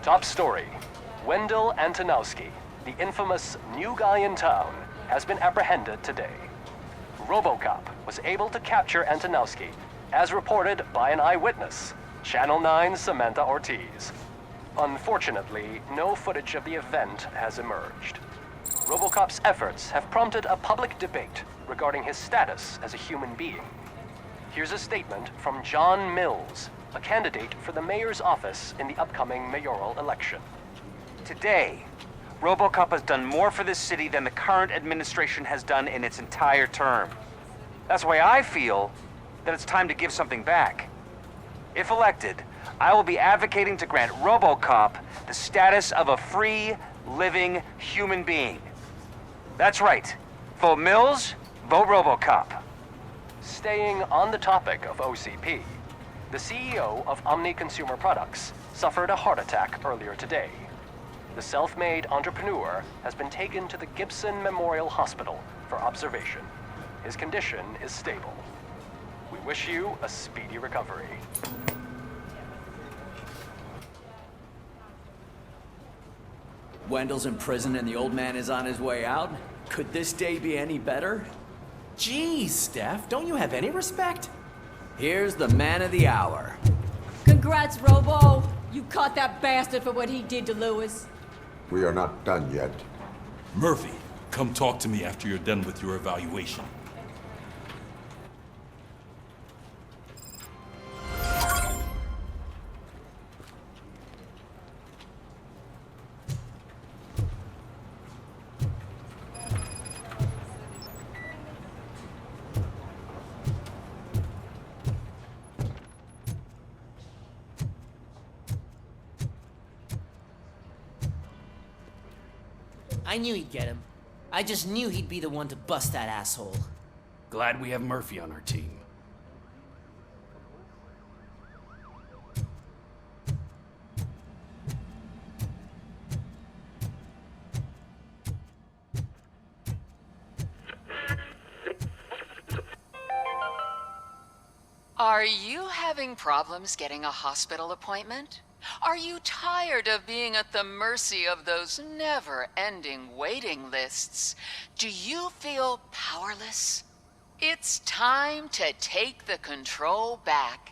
Top story. Wendell Antonowski, the infamous new guy in town, has been apprehended today. Robocop was able to capture Antonowski, as reported by an eyewitness, Channel 9's Samantha Ortiz. Unfortunately, no footage of the event has emerged. Robocop's efforts have prompted a public debate regarding his status as a human being. Here's a statement from John Mills, a candidate for the mayor's office in the upcoming mayoral election. Today, Robocop has done more for this city than the current administration has done in its entire term. That's why I feel that it's time to give something back. If elected, I will be advocating to grant Robocop the status of a free, living human being. That's right. Vote Mills, vote Robocop. Staying on the topic of OCP, the CEO of Omni Consumer Products suffered a heart attack earlier today. The self-made entrepreneur has been taken to the Gibson Memorial Hospital for observation. His condition is stable. We wish you a speedy recovery. Wendell's in prison and the old man is on his way out? Could this day be any better? Geez, Steph, don't you have any respect? Here's the man of the hour. Congrats, Robo! You caught that bastard for what he did to Lewis. We are not done yet. Murphy, come talk to me after you're done with your evaluation. I knew he'd get him. I just knew he'd be the one to bust that asshole. Glad we have Murphy on our team. Are you having problems getting a hospital appointment? Are you tired of being at the mercy of those never-ending waiting lists? Do you feel powerless? It's time to take the control back.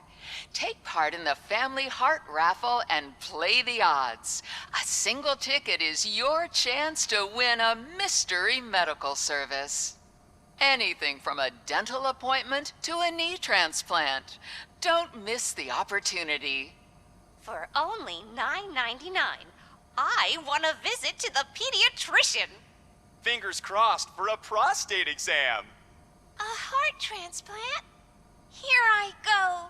Take part in the Family Heart Raffle and play the odds. A single ticket is your chance to win a mystery medical service. Anything from a dental appointment to a knee transplant. Don't miss the opportunity. For only $9.99, I want to visit to the pediatrician. Fingers crossed for a prostate exam. A heart transplant? Here I go.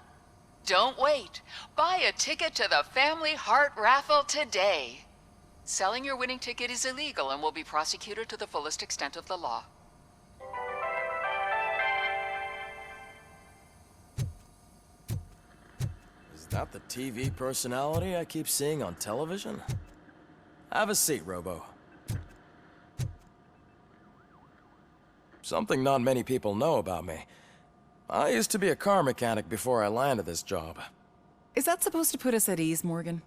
Don't wait. Buy a ticket to the Family Heart Raffle today. Selling your winning ticket is illegal and will be prosecuted to the fullest extent of the law. Is that the TV personality I keep seeing on television? Have a seat, Robo. Something not many people know about me. I used to be a car mechanic before I landed this job. Is that supposed to put us at ease, Morgan?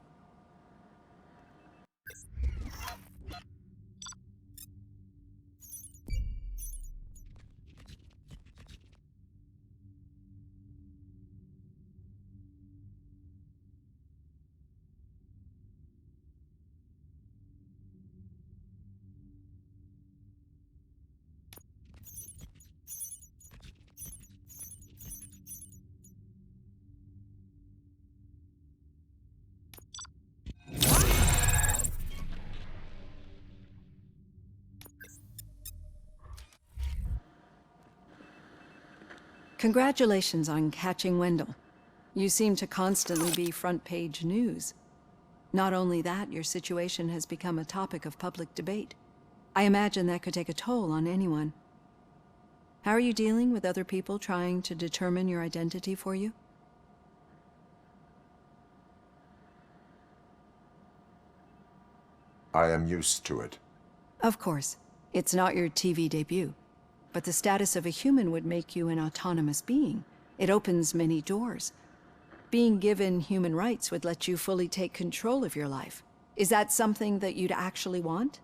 Congratulations on catching Wendell. You seem to constantly be front-page news. Not only that, your situation has become a topic of public debate. I imagine that could take a toll on anyone. How are you dealing with other people trying to determine your identity for you? I am used to it. Of course. It's not your TV debut. But the status of a human would make you an autonomous being. It opens many doors. Being given human rights would let you fully take control of your life. Is that something that you'd actually want?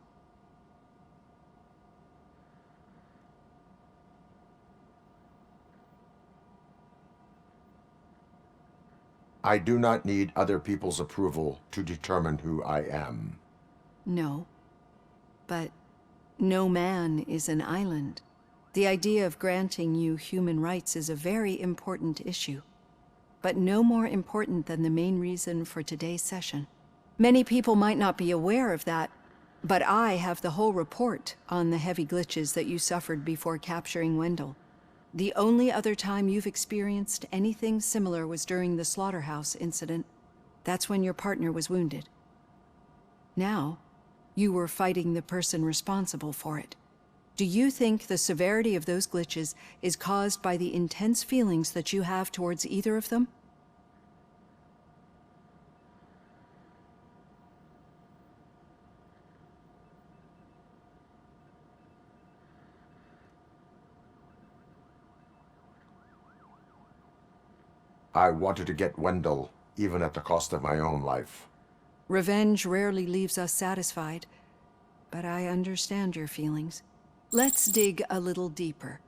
I do not need other people's approval to determine who I am. No. But no man is an island. The idea of granting you human rights is a very important issue, but no more important than the main reason for today's session. Many people might not be aware of that, but I have the whole report on the heavy glitches that you suffered before capturing Wendell. The only other time you've experienced anything similar was during the slaughterhouse incident. That's when your partner was wounded. Now, you were fighting the person responsible for it. Do you think the severity of those glitches is caused by the intense feelings that you have towards either of them? I wanted to get Wendell, even at the cost of my own life. Revenge rarely leaves us satisfied, but I understand your feelings. Let's dig a little deeper.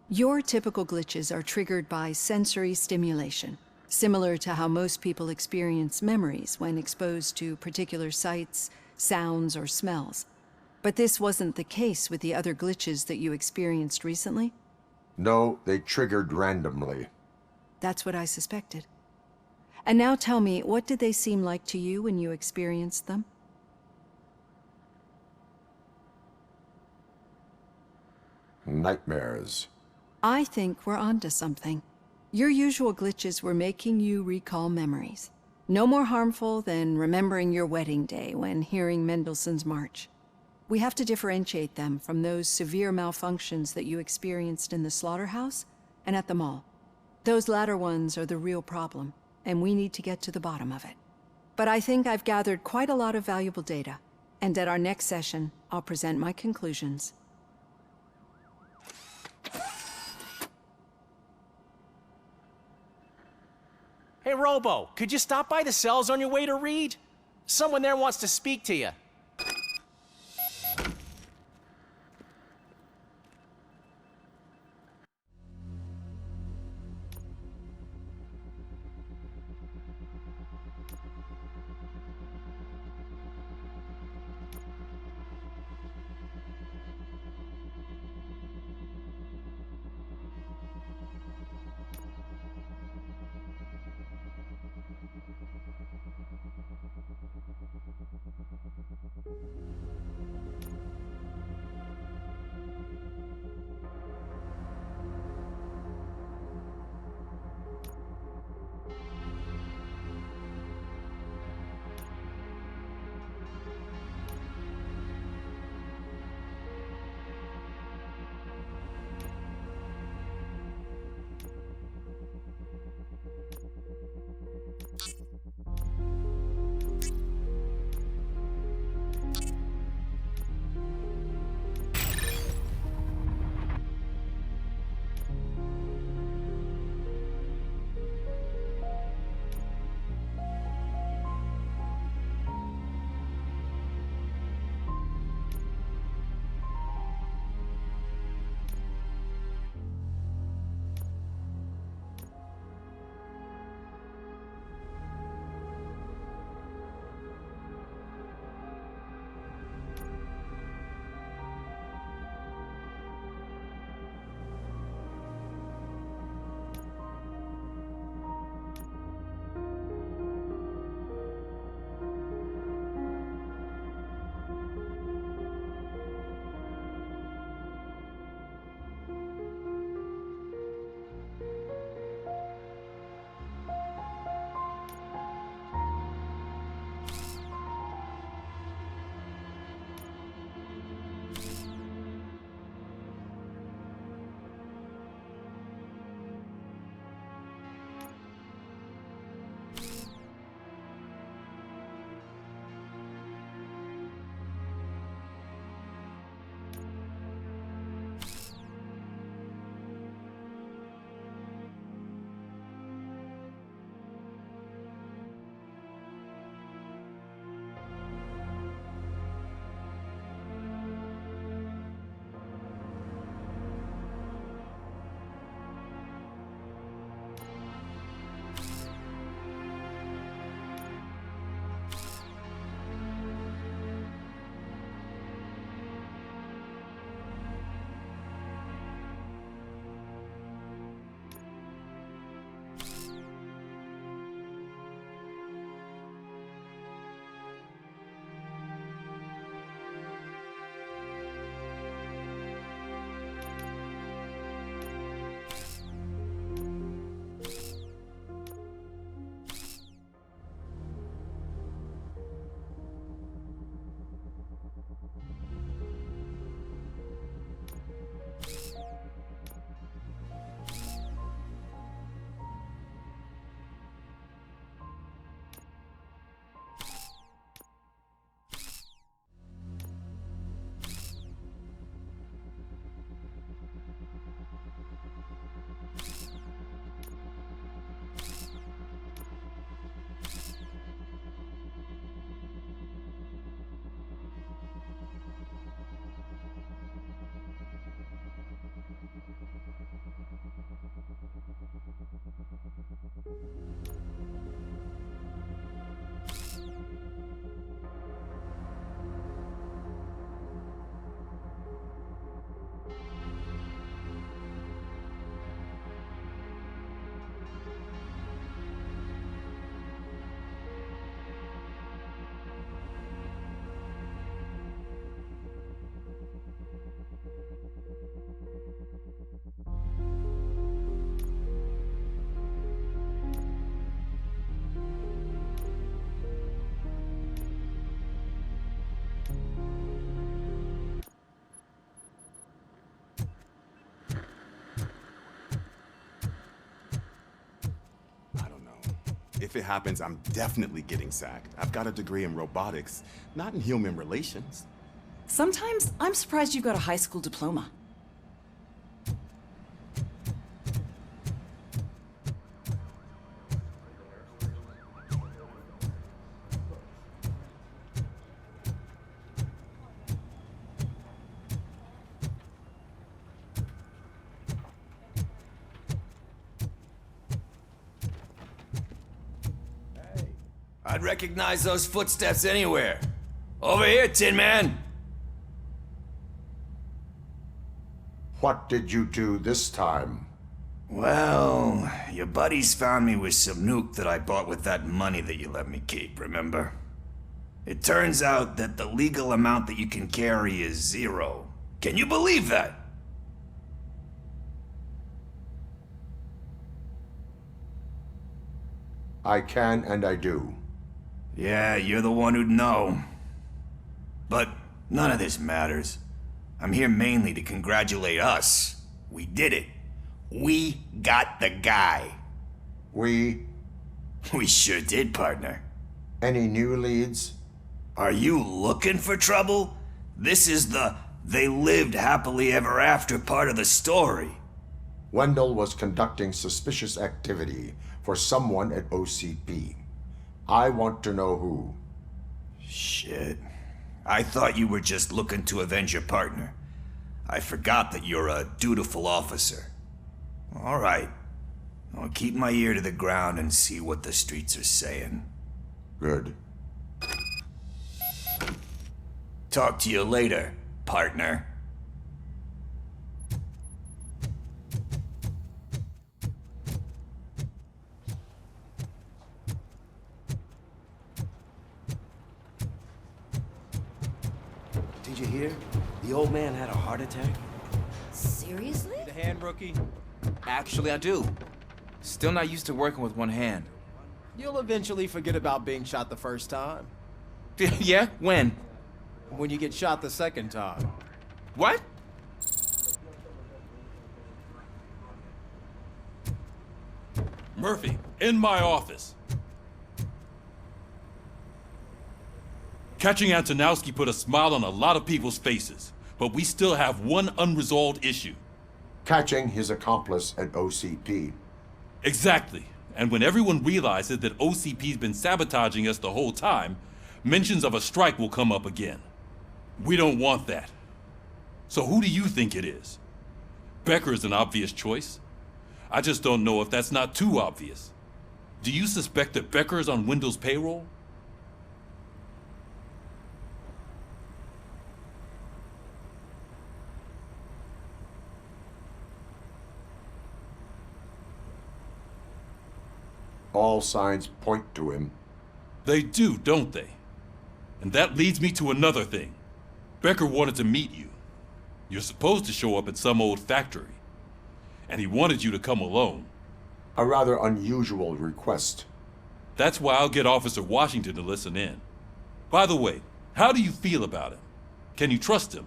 Your typical glitches are triggered by sensory stimulation, similar to how most people experience memories when exposed to particular sights, sounds, or smells. But this wasn't the case with the other glitches that you experienced recently? No, they triggered randomly. That's what I suspected. And now tell me, what did they seem like to you when you experienced them? Nightmares. I think we're onto something. Your usual glitches were making you recall memories. No more harmful than remembering your wedding day when hearing Mendelssohn's March. We have to differentiate them from those severe malfunctions that you experienced in the slaughterhouse and at the mall. Those latter ones are the real problem, and we need to get to the bottom of it. But I think I've gathered quite a lot of valuable data, and at our next session, I'll present my conclusions. Hey, Robo, could you stop by the cells on your way to Reed? Someone there wants to speak to you. if it happens, I'm definitely getting sacked. I've got a degree in robotics, not in human relations. Sometimes I'm surprised you got a high school diploma. I'd recognize those footsteps anywhere. Over here, Tin Man! What did you do this time? Well, your buddies found me with some nuke that I bought with that money that you let me keep, remember? It turns out that the legal amount that you can carry is 0. Can you believe that? I can and I do. Yeah, you're the one who'd know. But none of this matters. I'm here mainly to congratulate us. We did it. We got the guy. We sure did, partner. Any new leads? Are you looking for trouble? This is the they lived happily ever after part of the story. Wendell was conducting suspicious activity for someone at OCP. I want to know who. Shit. I thought you were just looking to avenge your partner. I forgot that you're a dutiful officer. All right. I'll keep my ear to the ground and see what the streets are saying. Good. Talk to you later, partner. Did you hear? The old man had a heart attack. Seriously? The hand, rookie? Actually, I do. Still not used to working with one hand. You'll eventually forget about being shot the first time. Yeah? When? When you get shot the second time. What? Murphy, in my office. Catching Antonowski put a smile on a lot of people's faces, but we still have one unresolved issue. Catching his accomplice at OCP. Exactly. And when everyone realizes that OCP's been sabotaging us the whole time, mentions of a strike will come up again. We don't want that. So who do you think it is? Becker is an obvious choice. I just don't know if that's not too obvious. Do you suspect that Becker is on Wendell's payroll? All signs point to him. They do, don't they? And that leads me to another thing. Becker wanted to meet you. You're supposed to show up at some old factory. And he wanted you to come alone. A rather unusual request. That's why I'll get Officer Washington to listen in. By the way, how do you feel about him? Can you trust him?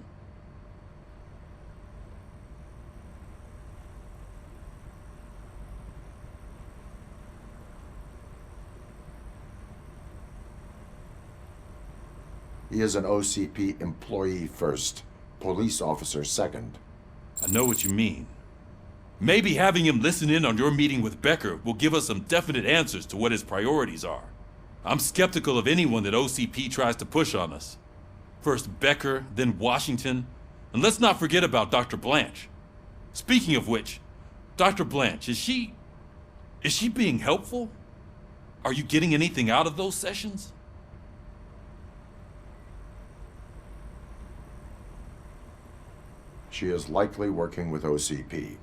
He is an OCP employee first, police officer second. I know what you mean. Maybe having him listen in on your meeting with Becker will give us some definite answers to what his priorities are. I'm skeptical of anyone that OCP tries to push on us. First Becker, then Washington, and let's not forget about Dr. Blanche. Speaking of which, Dr. Blanche, is she being helpful? Are you getting anything out of those sessions? She is likely working with OCP.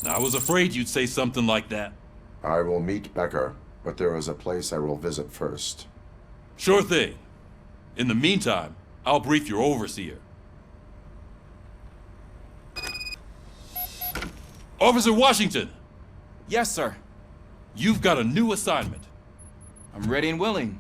I was afraid you'd say something like that. I will meet Becker, but there is a place I will visit first. Sure thing. In the meantime, I'll brief your overseer. Officer Washington! Yes, sir. You've got a new assignment. I'm ready and willing.